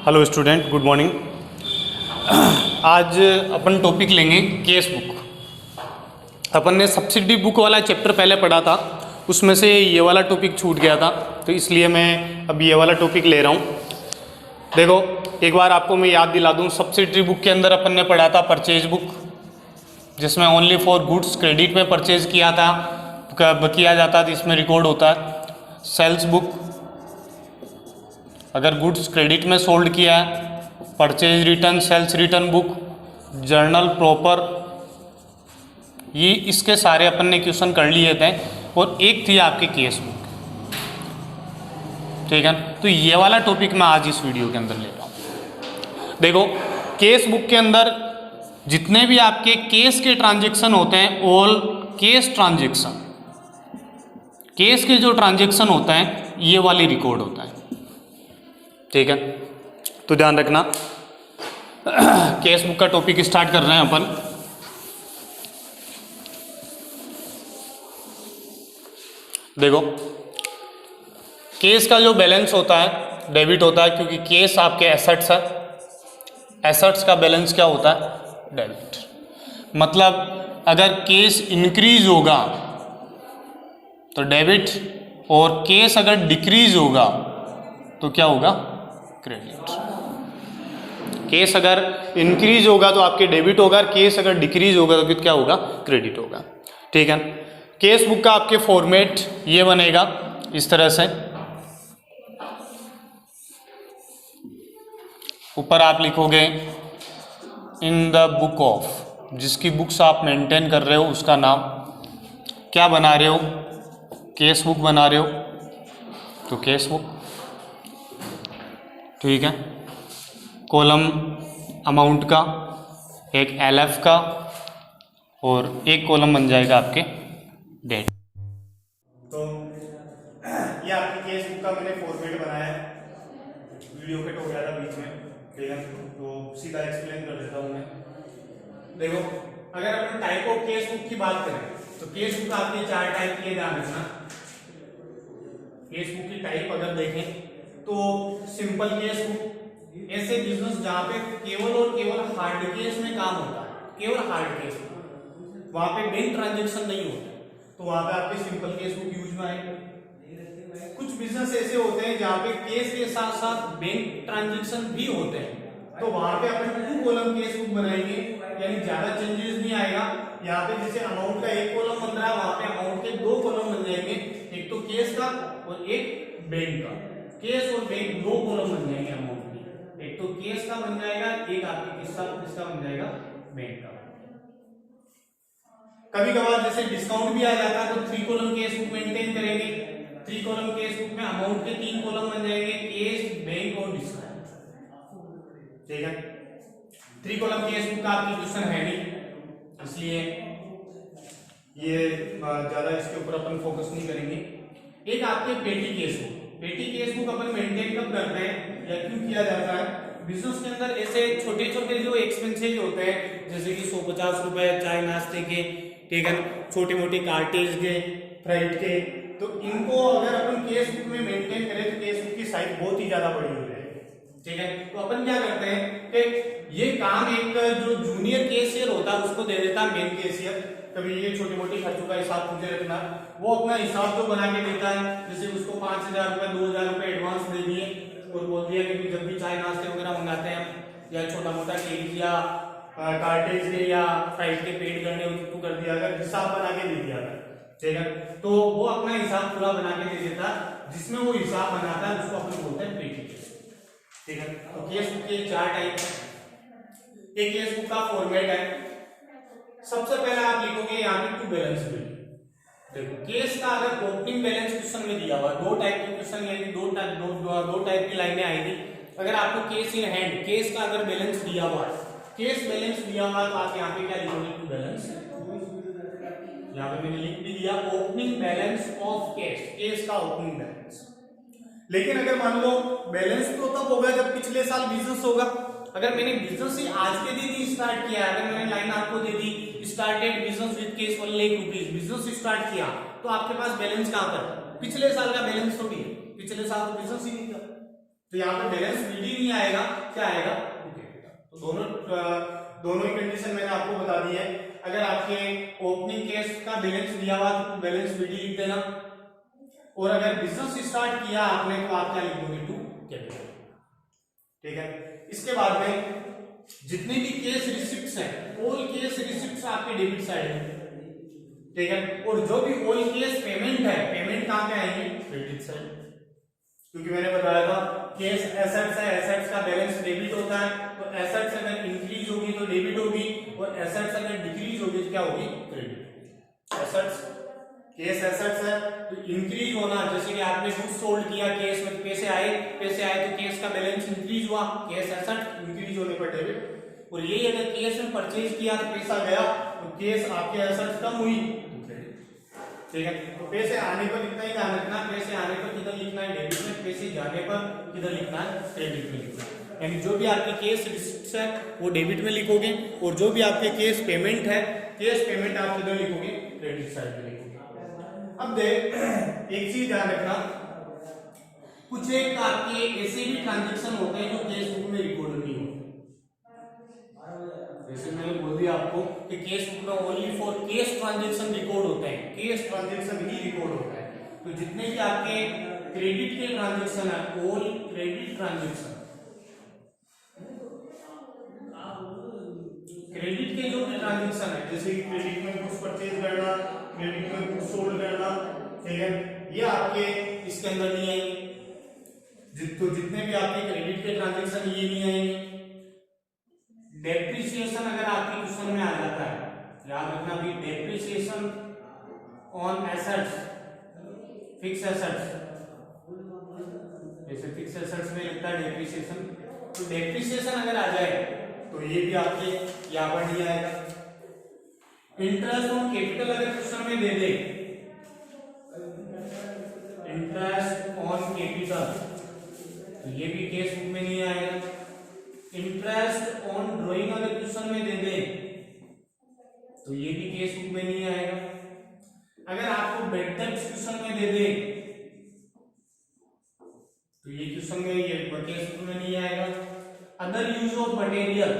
Hello student, good morning. आज अपन topic लेंगे case book. अपन ने सब्सिडी बुक वाला चैप्टर पहले पढ़ा था, उसमें से ये वाला टॉपिक छूट गया था, तो इसलिए मैं अब ये वाला टॉपिक ले रहा हूँ। देखो, एक बार आपको मैं याद दिला दूँ, सब्सिडी बुक के अंदर अपन ने पढ़ा था परचेज बुक, जिसमें ओनली फॉर गुड्स क्रेडिट में परचेज किया जाता था, इसमें रिकॉर्ड होता है। सेल्स बुक, अगर गुड्स क्रेडिट में सोल्ड किया है, purchase return, sales return book, journal proper, ये इसके सारे अपन ने क्वेश्चन कर लिए थे। और एक थी आपकी केस बुक, ठीक है। तो ये वाला टॉपिक मैं आज इस वीडियो के अंदर ले रहा हूँ। देखो, केस बुक के अंदर जितने भी आपके केस के ट्रांजेक्शन होते हैं, ऑल केस ट्रांजेक्शन, केस के जो ट्रांजेक्शन होते हैं ये वाली रिकॉर्ड होता है, ठीक है। तो ध्यान रखना, केस बुक का टॉपिक स्टार्ट कर रहे हैं अपन। देखो, केस का जो बैलेंस होता है डेबिट होता है, क्योंकि केस आपके एसेट्स है। एसेट्स का बैलेंस क्या होता है? डेबिट। मतलब अगर केस इंक्रीज होगा तो डेबिट, और केस अगर डिक्रीज होगा तो क्या होगा? क्रेडिट। केस अगर इंक्रीज होगा तो आपके डेबिट होगा, केस अगर डिक्रीज होगा तो क्या होगा? क्रेडिट होगा, ठीक है। केस बुक का आपके फॉर्मेट ये बनेगा इस तरह से। ऊपर आप लिखोगे इन द बुक ऑफ, जिसकी बुक्स आप मेंटेन कर रहे हो उसका नाम क्या बना रहे हो? केस बुक बना रहे हो, तो केस बुक, ठीक है। कॉलम अमाउंट का, एक एलएफ का, और एक कॉलम बन जाएगा आपके डेट। तो ये आपकी केस बुक का मैंने फॉर्मेट बनाया है, वीडियो कट हो गया था बीच में, ठीक है। तो सीधा एक्सप्लेन कर देता हूँ मैं। देखो, अगर अपन टाइप ऑफ केस बुक की बात करें तो केस बुक आपके 4 टाइप के, ध्यान रखना। केस बुक की टाइप अगर देखें तो सिंपल केस बुक, ऐसे बिजनेस जहां पे केवल और केवल हार्ड केस में काम होता है, केवल हार्ड केस में, वहां पे बैंक ट्रांजैक्शन नहीं होता, तो वहां पे आपके सिंपल केस बुक यूज में आएगी। कुछ बिजनेस ऐसे होते हैं जहां पे केस के साथ साथ बैंक ट्रांजैक्शन भी होते हैं, तो वहां पे अपन 2 कॉलम केस बुक बनाएंगे, यानी ज्यादा चेंजेस नहीं आएगा। यहाँ पे जैसे अमाउंट का 1 कॉलम बन रहा है, वहां पे अमाउंट के 2 कॉलम बन जाएंगे, एक तो केस का और एक बैंक का। केस और बैंक 2 कॉलम बन जाएंगे अमाउंट के, एक तो केस का बन जाएगा, एक आपके किसका बन जाएगा? बैंक का। कभी कभार जैसे डिस्काउंट भी आ जाता है तो 3 कॉलम केस बुक मेंटेन करेंगे। 3 कॉलम केस बुक में अमाउंट के 3 कॉलम बन जाएंगे, केस, बैंक और डिस्काउंट, ठीक है। 3 कॉलम केस बुक का आपकी क्वेश्चन है नहीं, इसलिए ये ज्यादा इसके ऊपर अपन फोकस नहीं करेंगे। एक आपके पेटी केस बुक, पेटी केस बुक अपन मेंटेन कब करते हैं या क्यों किया जाता है? बिजनेस के अंदर ऐसे छोटे छोटे जो एक्सपेंसेस होते हैं, जैसे कि 150 रुपए चाय नाश्ते के, ठीक है, छोटे मोटे कार्टेज के, फ्राइट के, तो इनको अगर अपन केस बुक में मेंटेन करें तो केस बुक की साइज बहुत ही ज्यादा बड़ी हो जाएगी, ठीक है। तो अपन क्या करते हैं कि ये काम एक जो जूनियर केशियर होता है उसको दे देता है मेन केशियर। कभी ये छोटी मोटी खर्चों का हिसाब मुझे रखना, वो अपना हिसाब तो बना के देता है, जैसे उसको 5000 रुपए 2000 रुपए एडवांस दे दिए और बोल दिया कि जब भी चाय नाश्ते वगैरह मंगाते हैं या छोटा मोटा केक या कार्टेज के या फ्राइड के पेड करने उसको कर दिया, अगर हिसाब बना के दे दिया, ठीक है, तो वो अपना हिसाब पूरा बना के दे देता है। जिसमें वो हिसाब बनाता है उसको अपन बोलते हैं पेटी केस, ठीक है। तो केस बुक के 4 टाइप है। एक केस बुक का फॉर्मेट है, सबसे पहले आप लिखोगे यहाँ पे टू बैलेंस बिल। देखो, केस का अगर ओपनिंग बैलेंस क्वेश्चन में दिया हुआ, 2 टाइप के क्वेश्चन, यानी 2 टाइप की लाइनें आएगी। अगर आपको केस इन हैंड, केस का अगर बैलेंस दिया हुआ है, केस बैलेंस दिया हुआ, तो आप यहाँ पे क्या लिखोगे? To balance. यहाँ पे मैंने लिख भी दिया opening balance of cash, cash का ओपनिंग बैलेंस। लेकिन अगर मान लो बैलेंस तो तब होगा जब पिछले साल बिजनेस होगा। अगर मैंने बिजनेस ही आज के दिन ही स्टार्ट किया, अगर मैंने लाइन आपको दे दी started business with cash 1 lakh rupees, business start किया, तो आपके पास बैलेंस कहां पर? पिछले साल का बैलेंस थोड़ी है, पिछले साल तो बिजनेस ही नहीं था, तो यहाँ पे बैलेंस बीडी नहीं आएगा, क्या आएगा, टू कैपिटल। तो दोनों ही कंडीशन मैंने आपको बता दी है। अगर आपके ओपनिंग केस का बैलेंस दिया हुआ तो बैलेंस बीडी लिख देना, और अगर बिजनेस स्टार्ट किया आपने तो आप क्या लिख दोगे, टू कैपिटल। ठीक है, इसके बाद में जितने भी केस रिसिप्ट्स हैं, ऑल केस रिसिप्ट्स आपके डेबिट साइड है। ठीक है, और जो भी ऑल केस पेमेंट है, पेमेंट कहां पे आएंगे, क्रेडिट साइड। क्योंकि मैंने बताया था केस एसेट्स है, एसेट्स का बैलेंस डेबिट होता है, तो एसेट्स अगर इंक्रीज होगी तो डेबिट होगी, और एसेट्स अगर डिक्रीज होगी तो क्या होगी, क्रेडिट। एसेट्स, केस एसेट्स है तो इंक्रीज होना, जैसे कि आपने गुड्स सोल्ड किया, केस में पैसे आए तो केस का बैलेंस इंक्रीज हुआ, केस एसेट इंक्रीज होने पर डेबिट। और यही अगर केस में परचेज किया तो पैसा गया तो केस आपके एसेट्स कम हुई तो क्रेडिट। ठीक है, तो पैसे आने पर इतना ही ध्यान रखना, पैसे आने पर किधर लिखना है, डेबिट में, पैसे जाने पर किधर लिखना है, क्रेडिट में लिखना है। यानी जो भी आपके केस रिसिप्ट्स है वो डेबिट में लिखोगे, और जो भी आपके केस पेमेंट है, केस पेमेंट आप किधर लिखोगे, क्रेडिट साइड में लिखोगे। अब देख एक चीज ध्यान रखना, कुछ एक आपके ऐसे भी ट्रांजेक्शन होते हैं जो केस बुक में रिकॉर्ड नहीं होते। जैसे मैंने बोल दिया आपको कि केस बुक में only for case transaction record होते हैं, केस ट्रांजेक्शन ही रिकॉर्ड होता है। तो जितने भी आपके क्रेडिट के ट्रांजेक्शन है, ऑल क्रेडिट ट्रांजेक्शन, क्रेडिट के जो भी ट्रांजेक्शन है, जैसे क्रेडिट में गुड्स परचेज करना, क्रेडिट में गुड्स सोल्ड करना, ठीक है, ये आपके इसके अंदर नहीं आएंगे। तो जितने भी आपके क्रेडिट के ट्रांजेक्शन ये नहीं आएंगे। डेप्रिसिएशन अगर आपके क्वेश्चन में आ जाता है, याद रखना भी, depreciation on assets, fix assets, जैसे फिक्स एसेट्स में लगता है डेप्रिसिएशन, तो डेप्रिसिएशन अगर आ जाए तो ये भी आपके यहां पर नहीं आएगा। इंटरेस्ट ऑन कैपिटल अगर क्वेश्चन में दे दे, इंटरेस्ट ऑन कैपिटल, तो ये भी केस बुक में नहीं आएगा। इंटरेस्ट ऑन ड्राइंग अगर क्वेश्चन में दे दे तो ये भी केस बुक में नहीं आएगा। अगर आपको बेड टैक्स क्वेश्चन में दे दे तो ये क्वेश्चन में ये केस बुक में नहीं आएगा। अदर यूज ऑफ मटेरियल,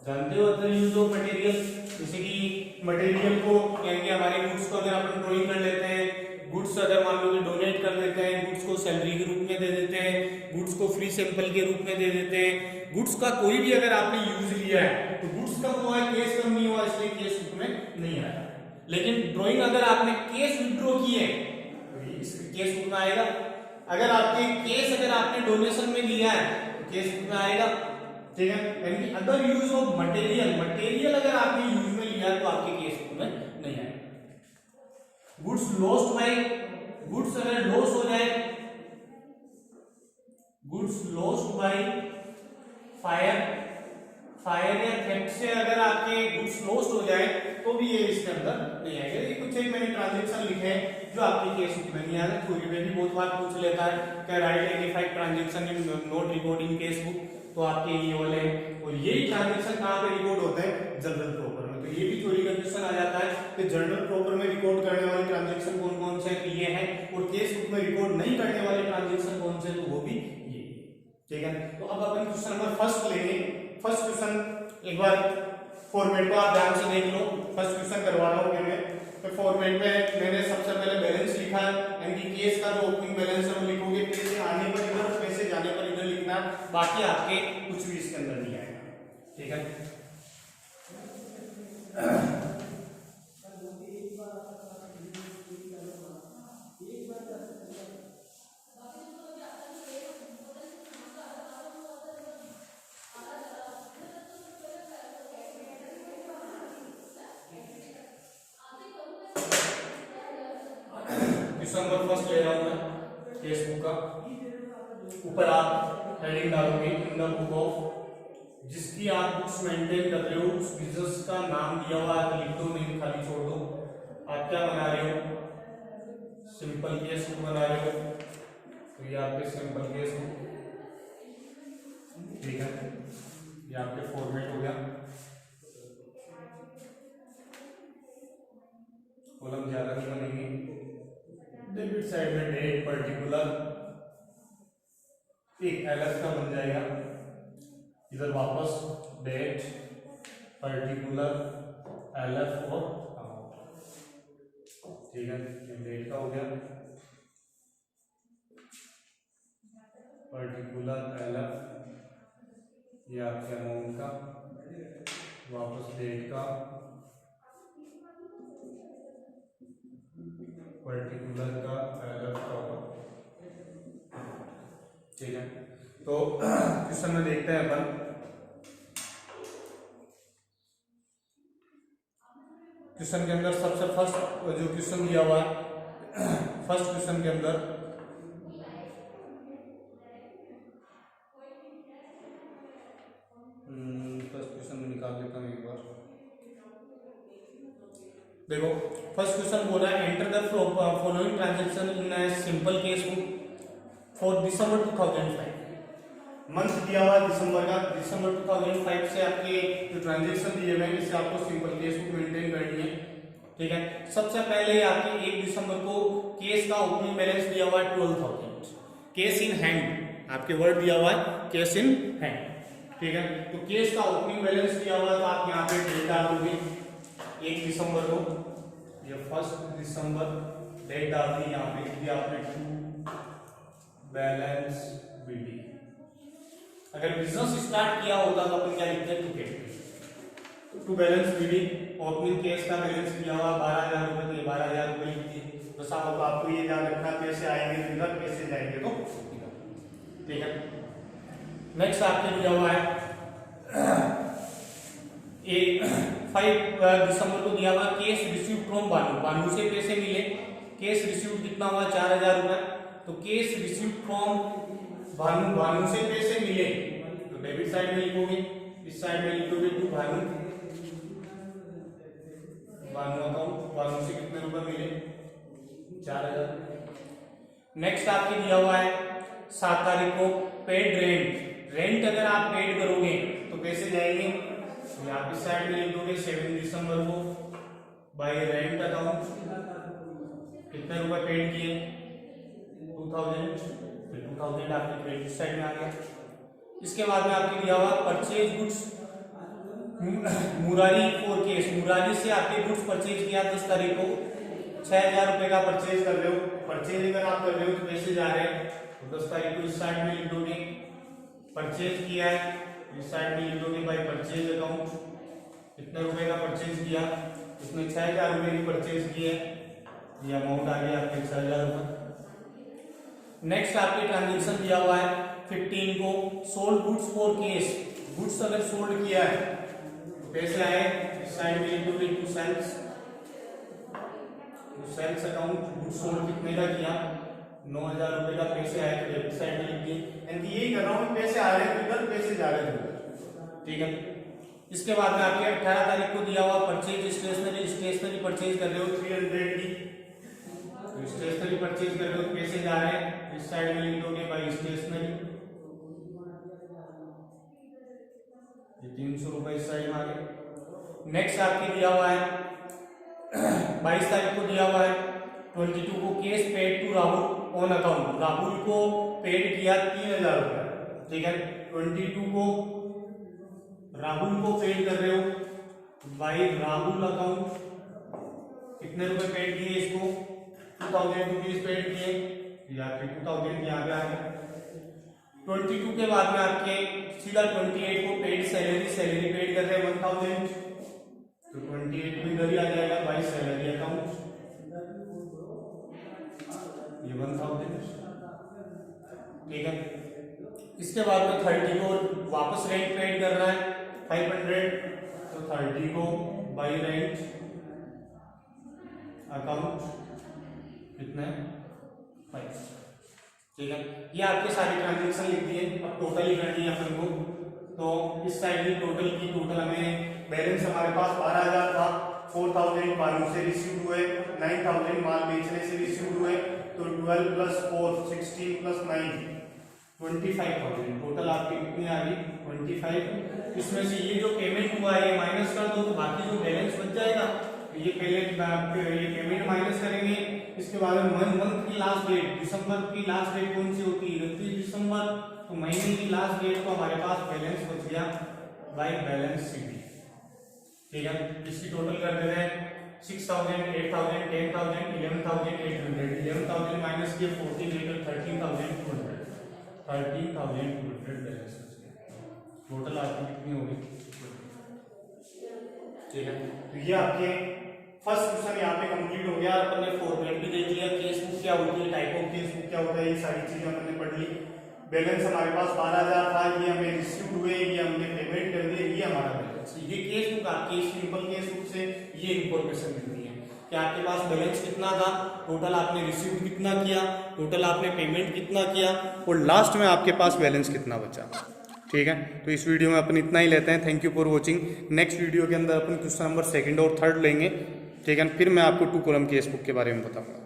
जानते हो अदर यूज ऑफ मटेरियल, जैसे कि मटेरियल को यानी कि हमारे गुड्स को अगर अपन ड्राइंग कर लेते हैं, गुड्स अगर मान लो कि डोनेट कर देते हैं, गुड्स को सैलरी के रूप में दे देते हैं, गुड्स को फ्री सैंपल के रूप में दे देते हैं, गुड्स का कोई भी अगर आपने यूज लिया है तो गुड्स कम हुआ है, केस कम नहीं हुआ, इसलिए केस बुक में नहीं आया। लेकिन ड्राइंग अगर आपने केस विड्रॉ किए तो इस केस बुक में आएगा। अगर आपके केस अगर आपने डोनेशन में लिया है तो केस बुक में आएगा। ठीक है, यानी कि other use of material, material अगर आपने यूज में लिया तो आपके केस बुक में नहीं आएगा। गुड्स लॉस्ट बाय, गुड्स अगर लॉस हो जाए, goods lost by fire, fire या थेफ्ट से अगर आपके गुड्स लॉस्ट हो जाए तो भी ये इसके अंदर नहीं आएगा। ये कुछ एक मैंने ट्रांजेक्शन लिखे हैं जो आपके केस बुक में नहीं आएगा। थ्योरी में भी बहुत बार पूछ लेता है कि right any five transaction in not recording case book, तो आपके ये वाले हैं। और यही ट्रांजेक्शन कहां पे रिकॉर्ड होते हैं, जनरल प्रॉपर में। तो ये भी थ्योरी का क्वेश्चन आ जाता है कि जनरल प्रॉपर में रिकॉर्ड करने वाले ट्रांजेक्शन कौन कौन से ये हैं, और केस बुक में रिकॉर्ड नहीं करने वाले ट्रांजेक्शन कौन से, तो वो भी ये। ठीक है, तो अब अपन क्वेश्चन नंबर फर्स्ट लेंगे। फर्स्ट क्वेश्चन एक बार फॉर्मेट को आप ध्यान से देख लो। फर्स्ट क्वेश्चन करवा रहा हूं मैं, तो फॉर्मेट में मैंने सबसे पहले बैलेंस लिखा है, यानी कि केस का जो ओपनिंग बैलेंस है वो लिखोगे, पैसे आने पर इधर, पैसे जाने पर इधर लिखना, बाकी आपके कुछ भी इसके अंदर नहीं आएगा। ठीक है, क्वेश्चन नंबर फर्स्ट ले रहा हूं मैं केस बुक का। ऊपर आप हेडिंग डालोगे इन द बुक ऑफ, जिसकी आप बुक्स मेंटेन कर रहे हो उस बिजनेस का नाम दिया हुआ है, लिख दो, नहीं खाली छोड़ दो। आप क्या बना रहे हो, सिंपल केस बुक बना रहे हो, तो ये आपके सिंपल केस बुक। ठीक है, ये आपके फॉर्मेट हो गया। कॉलम ज्यादा नहीं बनेंगे, डेबिट साइड में डेट पर्टिकुलर एक एलएफ का बन जाएगा, इधर वापस डेट पर्टिकुलर एलएफ और अमाउंट। ठीक है, डेट का हो गया, पर्टिकुलर एलएफ ये आपके अमाउंट का, वापस डेट का पर्टिकुलर का एलएफ का होगा। ठीक है, तो क्वेश्चन में देखते हैं अपन। क्वेश्चन के अंदर सबसे फर्स्ट जो क्वेश्चन दिया हुआ है, फर्स्ट क्वेश्चन के अंदर फर्स्ट क्वेश्चन निकाल लेता हूँ एक बार। देखो फर्स्ट क्वेश्चन बोल रहा है enter the following transaction in a simple case book for December 2005। Month दिया हुआ दिसंबर का, दिसंबर 2005 से आपके जो ट्रांजैक्शन दिए हुए हैं इससे आपको सिंपल केस बुक मेंटेन करनी है। ठीक है, सबसे पहले आपके 1 दिसंबर को केस का ओपनिंग बैलेंस दिया हुआ है 12,000, केस इन हैंड, आपके वर्ड दिया हुआ है केस इन हैंड। ठीक है, तो केस का ओपनिंग बैलेंस दिया हुआ है तो आप यहाँ पे डेट डाल दोगे 1 दिसंबर को, ये 1 दिसंबर डेट डाल दी, यहाँ पे दिया आपने टू बैलेंस बीडी। अगर बिजनेस स्टार्ट किया होता तो अपन क्या लिखते हैं, to capital, to balance BD. Opening cash का बैलेंस दिया हुआ 12,000 रुपए, तो ये 12,000 रुपए लिख दिए। तो साहब आपको ये ध्यान रखना पैसे आएंगे तो इधर, पैसे जाएंगे तो इधर। ठीक है, नेक्स्ट आपके दिया हुआ है 5 दिसंबर को दिया हुआ केस रिसीव फ्रॉम बानू, बानू से पैसे मिले, केस रिसीव कितना हुआ 4,000 रुपए, तो केस रिसीव फ्रॉम बानू, बानू से पैसे मिले तो डेबिट साइड में लिखोगे, इस साइड में लिखोगे टू बानू, बानू अकाउंट, बानू से कितने रुपए मिले 4,000। नेक्स्ट आपके दिया हुआ है 7 तारीख को पेड रेंट, रेंट अगर आप पेड करोगे तो पैसे जाएंगे, तो आप इस साइड में लिख दोगे 7 दिसंबर को बाय रेंट अकाउंट, कितने रुपए पेड किए 2000, फिर 2000 आपके क्रेडिट साइड में आ गया। इसके बाद में आपके दिया हुआ purchase goods Murari for case, Murari से आपके गुड्स परचेज किया 10 तारीख को, 6,000 रुपए का परचेज कर रहे हो, परचेज अगर आप कर रहे हो तो पैसे जा रहे हैं, तो 10 तारीख को इस साइड में लिख दोगे परचेज किया है, इस साइड में लिख दोगे बाय परचेज अकाउंट, कितने रुपए का परचेज किया, इसमें 6,000 रुपए की परचेज की है, ये अमाउंट आ गया आपके 6,000 रुपए। नेक्स्ट आपके ट्रांजेक्शन दिया हुआ है 15 को sold goods for case, goods अगर सोल्ड किया है तो पैसे आए, इस साइड में लिख दोगे to sales, to sales account, goods sold कितने का किया 9,000 रुपए का पैसे आए तो डेबिट साइड में लिख दिए। एंड यही कर रहा हूँ, पैसे आ रहे हैं इधर, पैसे जा रहे हैं। ठीक है, इसके बाद में आपके 18 तारीख को दिया हुआ परचेज स्टेशनरी, स्टेशनरी परचेज कर रहे हो 300 की, तो स्टेशनरी परचेज कर रहे हो पैसे जा रहे हैं, इस साइड में लिख दोगे बाय स्टेशनरी, ये 300 रुपए इस साइड में आ गए। नेक्स्ट आपके दिया हुआ है 22 तारीख को दिया हुआ है 22 को cash paid to Rahul on account, Rahul को पेड किया 3,000 रुपए। ठीक है, 22 को राहुल को पेड कर रहे हो बाय राहुल अकाउंट, कितने रुपए पेड किए इसको 2,000 रुपीज पेड किए, या फिर 2,000 यहाँ पे आ गया। 22 के बाद में आपके सीधा 28 को पेड सैलरी, सैलरी पेड कर रहे हैं 1,000, तो 28 भी इधर ही आ जाएगा बाय सैलरी अकाउंट, ये 1,000। ठीक है, इसके बाद में 30 को वापस रेंट पेड कर रहा है 500, तो 30 को बाय रेंट अकाउंट कितने 5। ठीक है, ये आपके सारे ट्रांजेक्शन लिख दिए, अब टोटल ही करनी है अपन को, तो इस साइड में टोटल की टोटल हमें बैलेंस हमारे पास 12,000 था, 4,000 बानू से रिसीव हुए, 9,000 माल बेचने से रिसीव हुए, तो 12 + 4 16 + 9 25,000 टोटल आपकी कितनी आ गई 25। इसमें से ये जो पेमेंट हुआ है ये माइनस कर दो, तो बाकी जो बैलेंस बच जाएगा ये पहले ये पेमेंट माइनस करेंगे, इसके बाद में मंथ की लास्ट डेट, दिसंबर की लास्ट डेट कौन सी होती है, 29 दिसंबर। तो महीने की लास्ट डेट को हमारे पास बैलेंस बच गया बाय बैलेंस शीट, ठीक है। इसकी टोटल कर दे रहे हैं 6000, 8000, 10000, 11800, 11000 माइनस किए 14 13,200, 13,200 बैलेंस टोटल आपकी कितनी होगी, ठीक है। तो ये आपके फर्स्ट क्वेश्चन यहाँ पे कंप्लीट हो गया। अपन ने फॉर्मेट भी देख लिया, केस बुक क्या होती है, टाइप ऑफ केस बुक क्या होता है, ये सारी चीजें अपन ने पढ़ ली। बैलेंस हमारे पास 12,000 था, ये हमें रिसीव हुए, ये हमने पेमेंट कर दी, ये हमारा बैलेंस। ये केस बुक आपकी सिंपल केस बुक से ये इंफॉर्मेशन मिलती है कि आपके पास बैलेंस कितना था, टोटल आपने रिसीव कितना किया, टोटल आपने पेमेंट कितना किया, और लास्ट में आपके पास बैलेंस कितना बचा, ठीक है। तो इस वीडियो में अपन इतना ही लेते हैं। Thank you for watching. Next video के अंदर अपन क्वेश्चन नंबर 2 और 3 लेंगे, ठीक है। फिर मैं आपको 2 कॉलम केस बुक के बारे में बताऊंगा।